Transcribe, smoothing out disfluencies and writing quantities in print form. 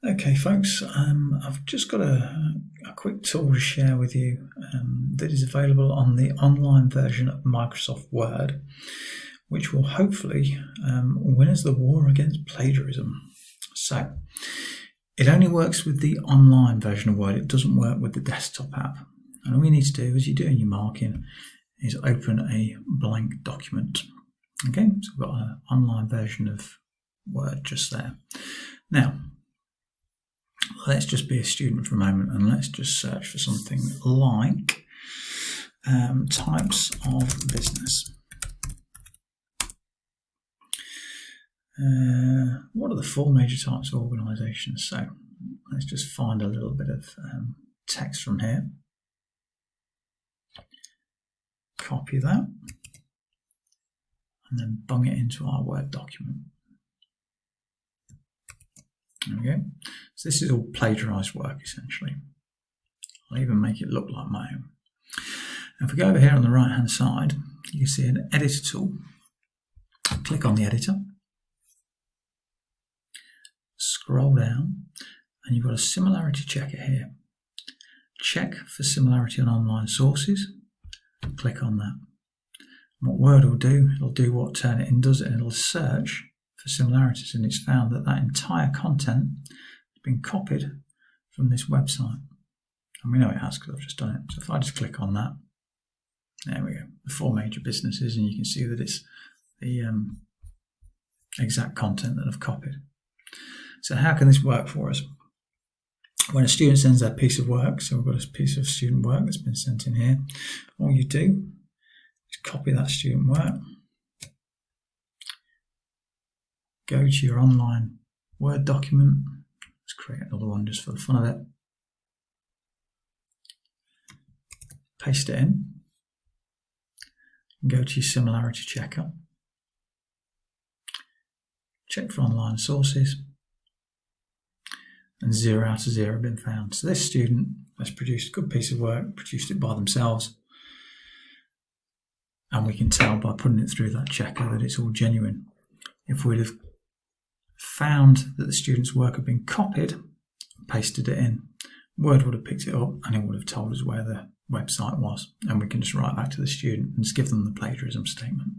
Okay, folks, I've just got a quick tool to share with you that is available on the online version of Microsoft Word, which will hopefully win us the war against plagiarism. So, it only works with the online version of Word. It doesn't work with the desktop app. And all you need to do as you're doing your marking is open a blank document. Okay, so we've got an online version of Word just there. Now, let's just be a student for a moment and let's just search for something like types of business. What are the four major types of organisations? So let's just find a little bit of text from here. Copy that and then bung it into our Word document. There we go. So this is all plagiarised work essentially. I'll even make it look like my own. And if we go over here on the right hand side, you can see an editor tool. Click on the editor. Scroll down and you've got a similarity checker here. Check for similarity on online sources. Click on that. And what Word will do, it'll do what Turnitin does, and it'll search for similarities, and it's found that that entire content has been copied from this website. And we know it has because I've just done it. So if I just click on that, there we go, the four major businesses, and you can see that it's the exact content that I've copied. So how can this work for us? When a student sends their piece of work, so we've got a piece of student work that's been sent in here, all you do is copy that student work, go to your online Word document, let's create another one just for the fun of it, paste it in, and go to your similarity checker, check for online sources, and 0 out of 0 have been found. So this student has produced a good piece of work, produced it by themselves, and we can tell by putting it through that checker that it's all genuine. If we'd have found that the student's work had been copied and pasted it in, Word would have picked it up and it would have told us where the website was, and we can just write back to the student and just give them the plagiarism statement.